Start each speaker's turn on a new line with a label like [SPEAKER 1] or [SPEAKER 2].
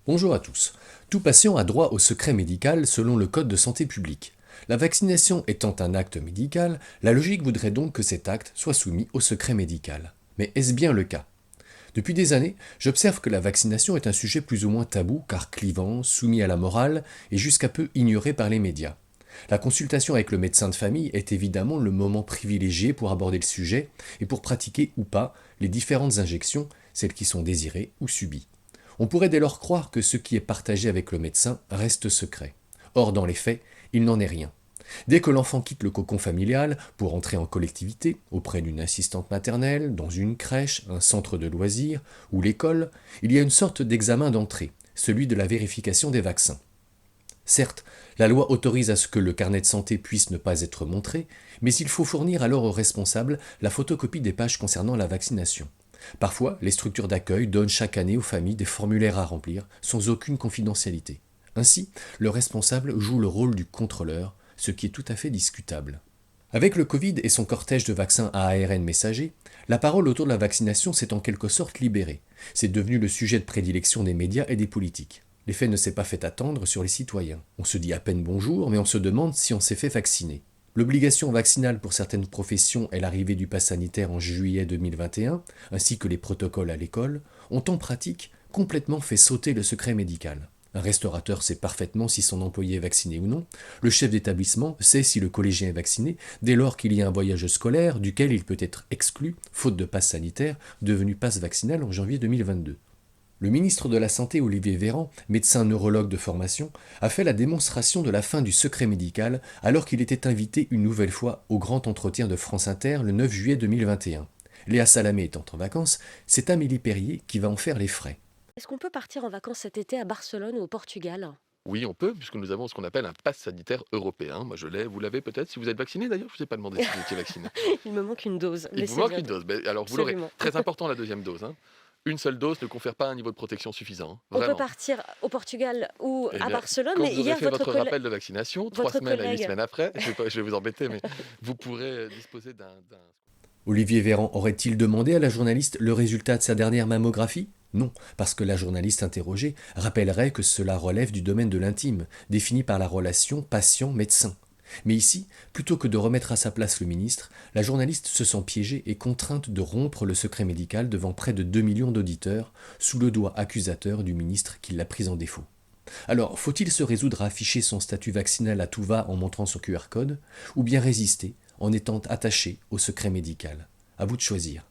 [SPEAKER 1] Bonjour à tous. Tout patient a droit au secret médical selon le Code de santé publique. La vaccination étant un acte médical, la logique voudrait donc que cet acte soit soumis au secret médical. Mais est-ce bien le cas? Depuis des années, j'observe que la vaccination est un sujet plus ou moins tabou car clivant, soumis à la morale et jusqu'à peu ignoré par les médias. La consultation avec le médecin de famille est évidemment le moment privilégié pour aborder le sujet et pour pratiquer ou pas les différentes injections, celles qui sont désirées ou subies. On pourrait dès lors croire que ce qui est partagé avec le médecin reste secret. Or, dans les faits, il n'en est rien. Dès que l'enfant quitte le cocon familial pour entrer en collectivité, auprès d'une assistante maternelle, dans une crèche, un centre de loisirs ou l'école, il y a une sorte d'examen d'entrée, celui de la vérification des vaccins. Certes, la loi autorise à ce que le carnet de santé puisse ne pas être montré, mais il faut fournir alors aux responsables la photocopie des pages concernant la vaccination. Parfois, les structures d'accueil donnent chaque année aux familles des formulaires à remplir, sans aucune confidentialité. Ainsi, le responsable joue le rôle du contrôleur, ce qui est tout à fait discutable. Avec le Covid et son cortège de vaccins à ARN messager, la parole autour de la vaccination s'est en quelque sorte libérée. C'est devenu le sujet de prédilection des médias et des politiques. L'effet ne s'est pas fait attendre sur les citoyens. On se dit à peine bonjour, mais on se demande si on s'est fait vacciner. L'obligation vaccinale pour certaines professions et l'arrivée du pass sanitaire en juillet 2021, ainsi que les protocoles à l'école, ont en pratique complètement fait sauter le secret médical. Un restaurateur sait parfaitement si son employé est vacciné ou non. Le chef d'établissement sait si le collégien est vacciné dès lors qu'il y a un voyage scolaire duquel il peut être exclu, faute de passe sanitaire, devenu passe vaccinal en janvier 2022. Le ministre de la Santé Olivier Véran, médecin neurologue de formation, a fait la démonstration de la fin du secret médical alors qu'il était invité une nouvelle fois au grand entretien de France Inter le 9 juillet 2021. Léa Salamé étant en vacances, c'est Amélie Perrier qui va en faire les frais.
[SPEAKER 2] Est-ce qu'on peut partir en vacances cet été à Barcelone ou au Portugal?
[SPEAKER 3] Oui, on peut, puisque nous avons ce qu'on appelle un pass sanitaire européen. Moi, je l'ai, vous l'avez peut-être, si vous êtes vacciné d'ailleurs, je ne vous ai pas demandé si vous étiez vacciné.
[SPEAKER 2] Il me manque une dose,
[SPEAKER 3] Il
[SPEAKER 2] mais
[SPEAKER 3] vous
[SPEAKER 2] c'est
[SPEAKER 3] manque une
[SPEAKER 2] bientôt.
[SPEAKER 3] dose, mais alors vous l'aurez.
[SPEAKER 2] Absolument.
[SPEAKER 3] Très important la deuxième dose, hein. Une seule dose ne confère pas un niveau de protection suffisant, hein,
[SPEAKER 2] On peut
[SPEAKER 3] vraiment.
[SPEAKER 2] partir au Portugal ou
[SPEAKER 3] Eh
[SPEAKER 2] à
[SPEAKER 3] bien,
[SPEAKER 2] Barcelone,
[SPEAKER 3] quand
[SPEAKER 2] mais
[SPEAKER 3] vous aurez
[SPEAKER 2] hier,
[SPEAKER 3] fait votre rappel de vaccination, 3
[SPEAKER 2] votre
[SPEAKER 3] semaines à 8
[SPEAKER 2] collègue,
[SPEAKER 3] semaines après, je vais vous embêter, mais vous pourrez disposer d'un.
[SPEAKER 1] Olivier Véran aurait-il demandé à la journaliste le résultat de sa dernière mammographie? Non, parce que la journaliste interrogée rappellerait que cela relève du domaine de l'intime, défini par la relation patient-médecin. Mais ici, plutôt que de remettre à sa place le ministre, la journaliste se sent piégée et contrainte de rompre le secret médical devant près de 2 millions d'auditeurs, sous le doigt accusateur du ministre qui l'a pris en défaut. Alors, faut-il se résoudre à afficher son statut vaccinal à tout va en montrant son QR code, ou bien résister en étant attaché au secret médical? À vous de choisir.